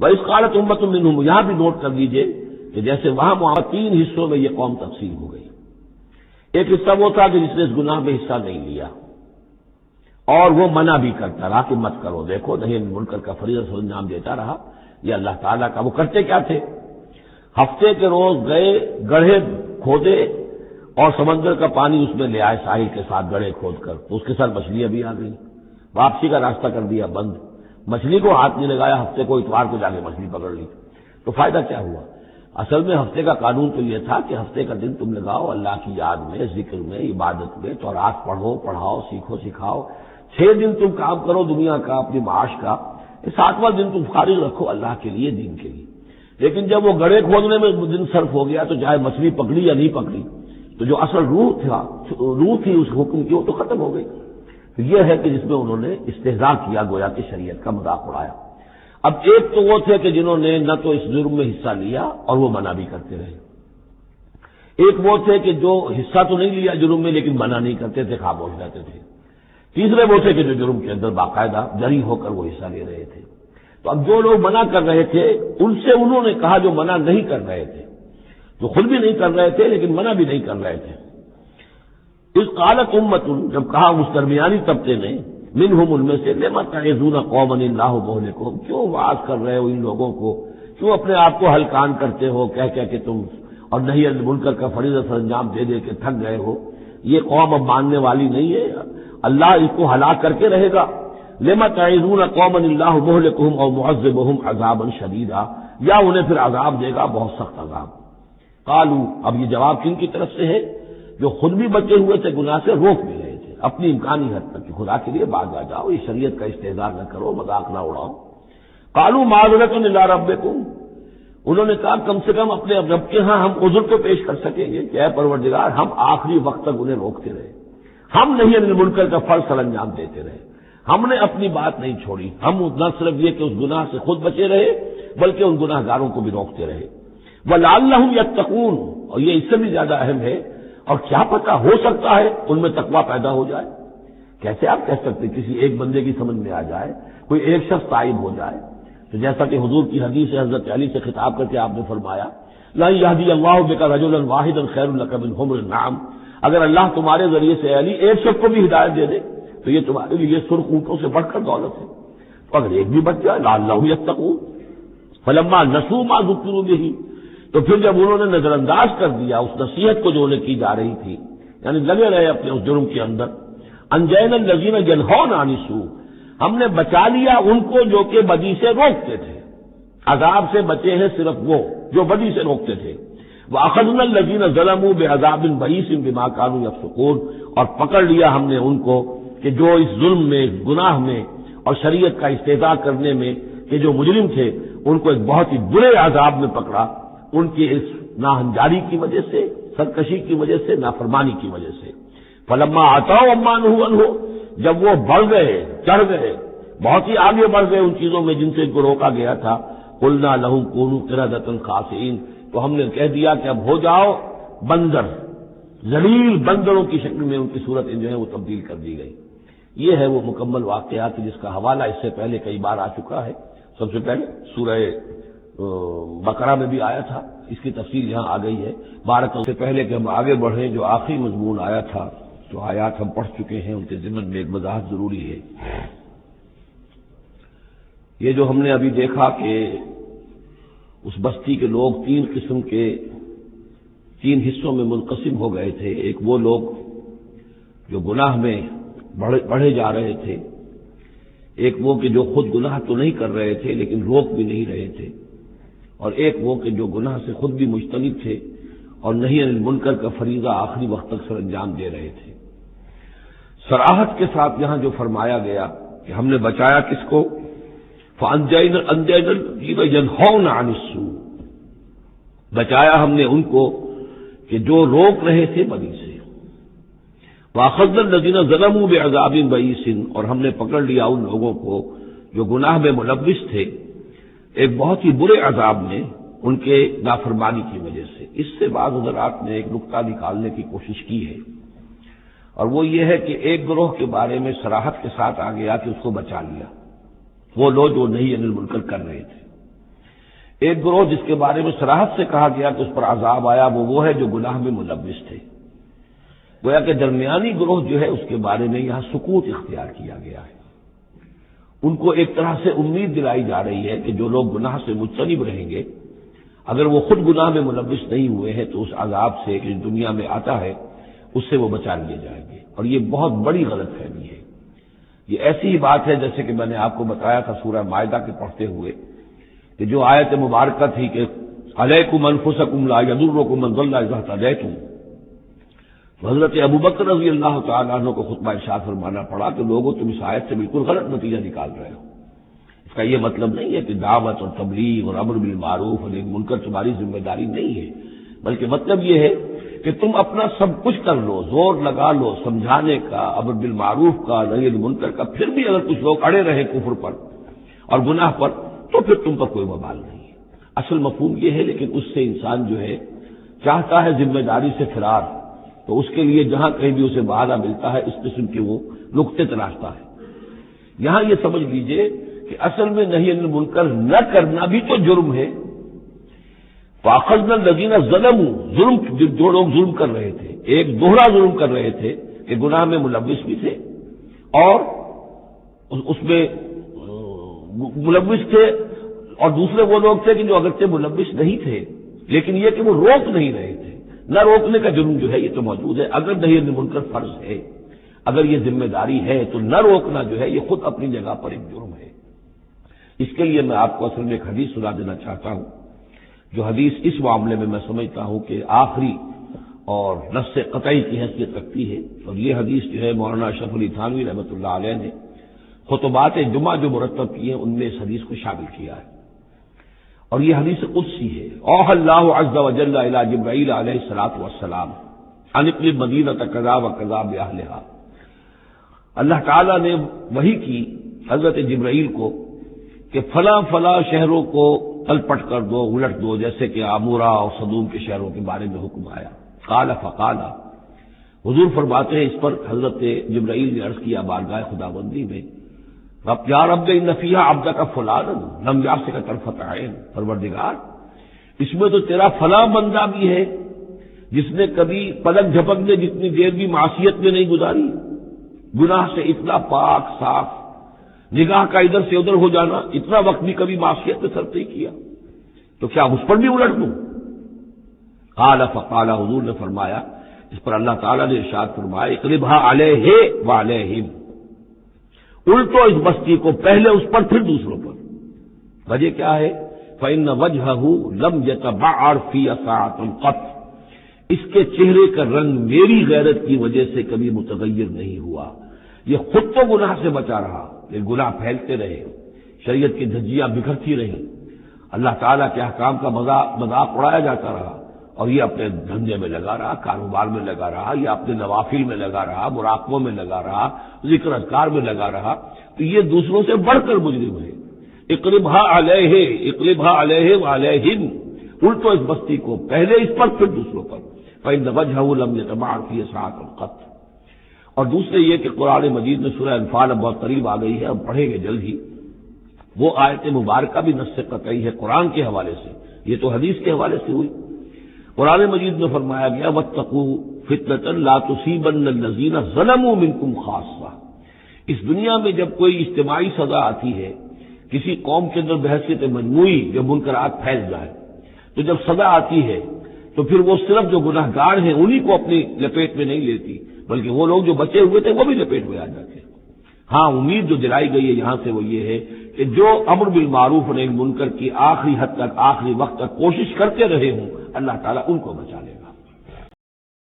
وَإِذْ قَالَتْ أُمَّةٌ مِّنْهُمْ، یہاں بھی نوٹ کر لیجئے کہ جیسے وہاں معاملہ 3 حصوں میں یہ قوم تقسیم ہو گئی۔ ایک حصہ وہ تھا کہ جس نے اس گناہ میں حصہ نہیں لیا اور وہ منع بھی کرتا رہا کہ مت کرو، دیکھو نہیں منکر کا فریضہ سر انجام دیتا رہا، یہ اللہ تعالیٰ کا۔ وہ کرتے کیا تھے؟ ہفتے کے روز گئے، گڑھے کھودے اور سمندر کا پانی اس میں لے آئے ساحل کے ساتھ گڑھے کھود کر، تو اس کے ساتھ مچھلیاں بھی آ گئی، واپسی کا راستہ کر دیا بند، مچھلی کو ہاتھ نہیں لگایا، ہفتے کو اتوار کو جا کے مچھلی پکڑ لی، تو فائدہ کیا ہوا؟ اصل میں ہفتے کا قانون تو یہ تھا کہ ہفتے کا دن تم لگاؤ اللہ کی یاد میں، ذکر میں، عبادت میں، تو رات پڑھو، پڑھاؤ، سیکھو، سکھاؤ۔ 6 دن تم کام کرو دنیا کا، اپنی معاش کا، 7واں دن تم فارغ رکھو اللہ کے لیے، دین کے لیے۔ لیکن جب وہ گڑھے کھودنے میں دن صرف ہو گیا تو چاہے مچھلی پکڑی یا نہیں پکڑی، تو جو اصل روح تھی اس حکم کی وہ تو ختم ہو گئی۔ یہ ہے کہ جس میں انہوں نے استہزاء کیا، گویا کہ شریعت کا مذاق اڑایا۔ اب ایک تو وہ تھے کہ جنہوں نے نہ تو اس جرم میں حصہ لیا اور وہ منع بھی کرتے رہے، ایک وہ تھے کہ جو حصہ تو نہیں لیا جرم میں لیکن منع نہیں کرتے تھے، خاموش رہتے تھے، تیسرے وہ تھے کہ جو جرم کے اندر باقاعدہ جری ہو کر وہ حصہ لے رہے تھے۔ تو اب جو لوگ منع کر رہے تھے ان سے انہوں نے کہا جو منع نہیں کر رہے تھے، جو خود بھی نہیں کر رہے تھے لیکن منع بھی نہیں کر رہے تھے، اس قالت امت، جب کہا اس درمیانی طبقے نے، منہم ان میں سے، لما تعظون قوما اللہ مہلکہم، کیوں واعظ کر رہے ہو ان لوگوں کو، کیوں اپنے آپ کو ہلکان کرتے ہو کہہ کہ تم اور نہی عن المنکر کا فریضہ سر انجام دے دے کے تھک گئے ہو، یہ قوم اب ماننے والی نہیں ہے، اللہ اس کو ہلاک کر کے رہے گا۔ لما تعظون قوما اللہ مہلکہم او معذبہم عذابا شدیدا، یا انہیں پھر عذاب دے گا بہت سخت عذاب۔ قالوا، اب یہ جواب کن کی طرف سے ہے؟ جو خود بھی بچے ہوئے تھے گناہ سے، روک بھی رہے تھے اپنی امکانی حد تک کہ خدا کے لیے باز آ جاؤ، یہ شریعت کا استہزاء نہ کرو، مذاق نہ اڑاؤ۔ قالوا معذرۃ الی ربکم، انہوں نے کہا کم سے کم اپنے رب کے ہاں ہم عذر تو پیش کر سکیں گے کہ اے پروردگار، ہم آخری وقت تک انہیں روکتے رہے، ہم نہیں عن المنکر کا فرض سر انجام دیتے رہے، ہم نے اپنی بات نہیں چھوڑی، ہم نہ صرف یہ کہ اس گناہ سے خود بچے رہے بلکہ ان گناہ گاروں کو بھی روکتے رہے۔ وَلَعَلَّهُمْ يَتَّقُونَ، اور یہ اس سے بھی زیادہ اہم ہے، اور کیا پتہ ہو سکتا ہے ان میں تقویٰ پیدا ہو جائے۔ کیسے آپ کہہ سکتے کسی ایک بندے کی سمجھ میں آ جائے، کوئی ایک شخص تائب ہو جائے؟ تو جیسا کہ حضور کی حدیث ہے، حضرت علی سے خطاب کر کے آپ نے فرمایا، لَن يَهْدِيَ اللَّهُ بِكَ رَجُلًا وَاحِدًا خَيْرٌ لَكَ مِنْ حُمْرِ النَّعَمِ، اگر اللہ تمہارے ذریعے سے علی ایک شخص کو بھی ہدایت دے دے تو یہ تمہارے لیے سرخ اونٹوں سے بڑھ کر دولت ہے، تو اگر ایک بھی بچ جائے لعلہم یتقون۔ فلما نسوا ما ذکروا بہ، تو پھر جب انہوں نے نظر انداز کر دیا اس نصیحت کو جو انہیں کی جا رہی تھی، یعنی لگے رہے اپنے اس جرم کے اندر، انجینا الذین ینہون عن السوء، ہم نے بچا لیا ان کو جو کہ بدی سے روکتے تھے، عذاب سے بچے ہیں صرف وہ جو بدی سے روکتے تھے۔ وَأَخَذْنَا الَّذِينَ ظَلَمُوا بِعَذَابٍ بَئِيسٍ بِمَا كَانُوا يَفْسُقُونَ، اور پکڑ لیا ہم نے ان کو کہ جو اس ظلم میں، گناہ میں اور شریعت کا استہزاء کرنے میں کہ جو مجرم تھے، ان کو ایک بہت ہی برے عذاب میں پکڑا، ان کی اس ناہنجاری کی وجہ سے، سرکشی کی وجہ سے، نافرمانی کی وجہ سے۔ فلما عتوا عما نہوا عنہ، جب وہ بڑھ گئے، چڑھ گئے، بہت ہی آگے بڑھ گئے ان چیزوں میں جن سے ان کو روکا گیا تھا، قلنا لهم كونوا قردة خاسئين، تو ہم نے کہہ دیا کہ اب ہو جاؤ بندر، ذلیل بندروں کی شکل میں ان کی صورت جو ہے وہ تبدیل کر دی گئی۔ یہ ہے وہ مکمل واقعات جس کا حوالہ اس سے پہلے کئی بار آ چکا ہے۔ سب سے پہلے سورہ بقرہ میں بھی آیا تھا، اس کی تفصیل یہاں آ گئی ہے۔ بارک اللہ، سے پہلے کہ ہم آگے بڑھیں جو آخری مضمون آیا تھا، جو آیات ہم پڑھ چکے ہیں ان کے ضمن میں ایک وضاحت ضروری ہے۔ یہ جو ہم نے ابھی دیکھا کہ اس بستی کے لوگ 3 قسم کے 3 حصوں میں منقسم ہو گئے تھے۔ ایک وہ لوگ جو گناہ میں بڑھے جا رہے تھے، ایک وہ کہ جو خود گناہ تو نہیں کر رہے تھے لیکن روک بھی نہیں رہے تھے، اور ایک وہ کہ جو گناہ سے خود بھی مجتنب تھے اور نہی عن المنکر کا فریضہ آخری وقت تک سر انجام دے رہے تھے۔ صراحت کے ساتھ یہاں جو فرمایا گیا کہ ہم نے بچایا کس کو، فَأَنجَيْنَا الَّذِينَ يَنْهَوْنَ عَنِ السُّوءِ، بچایا ہم نے ان کو کہ جو روک رہے تھے بدی سے، وَأَخَذْنَا الَّذِينَ ظَلَمُوا بِعَذَابٍ بَئِيسٍ، اور ہم نے پکڑ لیا ان لوگوں کو جو گناہ میں ملوث تھے ایک بہت ہی برے عذاب میں ان کے نافرمانی کی وجہ سے۔ اس سے بعض حضرات نے ایک نقطہ نکالنے کی کوشش کی ہے، اور وہ یہ ہے کہ ایک گروہ کے بارے میں صراحت کے ساتھ آ گیا کہ اس کو بچا لیا، وہ لوگ جو نہیں عن المنکر کر رہے تھے، ایک گروہ جس کے بارے میں صراحت سے کہا گیا کہ اس پر عذاب آیا وہ ہے جو گناہ میں ملوث تھے۔ گویا کہ درمیانی گروہ جو ہے اس کے بارے میں یہاں سکوت اختیار کیا گیا ہے۔ ان کو ایک طرح سے امید دلائی جا رہی ہے کہ جو لوگ گناہ سے مجتنب رہیں گے، اگر وہ خود گناہ میں ملوث نہیں ہوئے ہیں تو اس عذاب سے کہ دنیا میں آتا ہے اس سے وہ بچا لیے جائیں گے۔ اور یہ بہت بڑی غلط فہمی ہے۔ یہ ایسی ہی بات ہے جیسے کہ میں نے آپ کو بتایا تھا سورہ مائدہ کے پڑھتے ہوئے کہ جو آیت مبارکہ تھی کہ علیکم انفسکم لا یضرکم من ضل اذا اهتدیتم، تو حضرت ابوبکر رضی اللہ تعالیٰ عنہ کو خطبہ ارشاد فرمانا پڑا کہ لوگوں تم اس آیت سے بالکل غلط نتیجہ نکال رہے ہو۔ اس کا یہ مطلب نہیں ہے کہ دعوت اور تبلیغ اور امر بالمعروف اور نہی منکر تمہاری ذمہ داری نہیں ہے، بلکہ مطلب یہ ہے کہ تم اپنا سب کچھ کر لو، زور لگا لو سمجھانے کا، امر بالمعروف کا، نہی منکر کا، پھر بھی اگر کچھ لوگ اڑے رہے کفر پر اور گناہ پر تو پھر تم پر کوئی وبال نہیں ہے۔ اصل مفہوم یہ ہے، لیکن اس سے انسان جو ہے چاہتا ہے ذمہ داری سے فرار، تو اس کے لیے جہاں کہیں بھی اسے بہانہ ملتا ہے اس قسم کے وہ نقطے تلاشتا ہے۔ یہاں یہ سمجھ لیجئے کہ اصل میں نہی عن المنکر نہ کرنا بھی تو جرم ہے۔ فَأَخَذْنَا الَّذِينَ ظَلَمُوا، ظلم جو لوگ ظلم کر رہے تھے، ایک دوہرا ظلم کر رہے تھے کہ گناہ میں ملوث بھی تھے اور اس میں ملوث تھے، اور دوسرے وہ لوگ تھے کہ جو اگرچہ ملوث نہیں تھے لیکن یہ کہ وہ روک نہیں رہے تھے۔ نہ روکنے کا جرم جو ہے یہ تو موجود ہے۔ اگر نہی عن المنکر فرض ہے، اگر یہ ذمہ داری ہے، تو نہ روکنا جو ہے یہ خود اپنی جگہ پر ایک جرم ہے۔ اس کے لیے میں آپ کو اصل میں ایک حدیث سنا دینا چاہتا ہوں، جو حدیث اس معاملے میں سمجھتا ہوں کہ آخری اور نص قطعی کی حیثیت رکھتی ہے۔ اور یہ حدیث جو ہے مولانا اشرف علی تھانوی رحمۃ اللہ علیہ نے خطبات جمعہ جو مرتب کیے ہیں ان میں اس حدیث کو شامل کیا ہے، اور یہ حدیث قدسی ہے۔ اوحى اللہ عز وجل الی جبرائیل علیہ الصلوۃ والسلام ان اقلب مدینۃ کذا وکذا باہلھا، اللہ تعالیٰ نے وحی کی حضرت جبرائیل کو کہ فلاں فلاں شہروں کو تل پٹ کر دو، الٹ دو، جیسے کہ عمورہ اور صدوم کے شہروں کے بارے میں حکم آیا۔ قال فقال، حضور فرماتے ہیں اس پر حضرت جبرائیل نے عرض کیا بارگاہ خداوندی میں، رب یا رب ان فیھا عبدک فلانا لم یعصک طرفۃ عین، پروردگار اس میں تو تیرا فلاں بندہ بھی ہے جس نے کبھی پلک جھپکنے جتنی دیر بھی معصیت میں نہیں گزاری، گناہ سے اتنا پاک صاف، نگاہ کا ادھر سے ادھر ہو جانا، اتنا وقت بھی کبھی معصیت میں صرف نہیں کیا، تو کیا اس پر بھی الٹ دوں؟ قال فقال، حضور نے فرمایا، اس پر اللہ تعالیٰ نے ارشاد فرمایا اقلبھا علیہ وعلیہم، الٹو اس بستی کو، پہلے اس پر پھر دوسروں پر۔ وجہ کیا ہے؟ فإن وجہہ لم یتبعر فی ساعۃ قط، اس کے چہرے کا رنگ میری غیرت کی وجہ سے کبھی متغیر نہیں ہوا۔ یہ خود تو گناہ سے بچا رہا، لیکن گناہ پھیلتے رہے، شریعت کی دھجیاں بکھرتی رہیں، اللہ تعالیٰ کے احکام کا مذاق اڑایا جاتا رہا، اور یہ اپنے دھندے میں لگا رہا، کاروبار میں لگا رہا، یا اپنے نوافل میں لگا رہا، مراقبوں میں لگا رہا، ذکر اذکار میں لگا رہا، تو یہ دوسروں سے بڑھ کر مجرم ہے۔ اقلبھا علیہ وعلیہم، الٹو اس بستی کو، پہلے اس پر پھر دوسروں پر۔ فإن وجہہ لم یتبعر فی ساعۃ قط۔ اور دوسرے یہ کہ قرآن مجید میں سورہ انفال اب بہت قریب آ گئی ہے، اب پڑھیں گے جلد ہی، وہ آیت مبارکہ بھی نص قطعی ہے قرآن کے حوالے سے، یہ تو حدیث کے حوالے سے ہوئی۔ قرآن مجید میں فرمایا گیا واتقوا فتنة لا تصیبن الذین ظلموا منکم خاصہ، اس دنیا میں جب کوئی اجتماعی سزا آتی ہے کسی قوم کے اندر بحیثیت مجموعی جب منکرات پھیل جائے، تو جب سزا آتی ہے تو پھر وہ صرف جو گناہ گار ہیں انہی کو اپنی لپیٹ میں نہیں لیتی، بلکہ وہ لوگ جو بچے ہوئے تھے وہ بھی لپیٹ میں آ جاتے ہیں۔ ہاں، امید جو دلائی گئی ہے یہاں سے وہ یہ ہے کہ جو امر بالمعروف اور نہی عن المنکر کی آخری حد تک، آخری وقت تک کوشش کرتے رہے ہوں، اللہ تعالیٰ ان کو بچا لے گا۔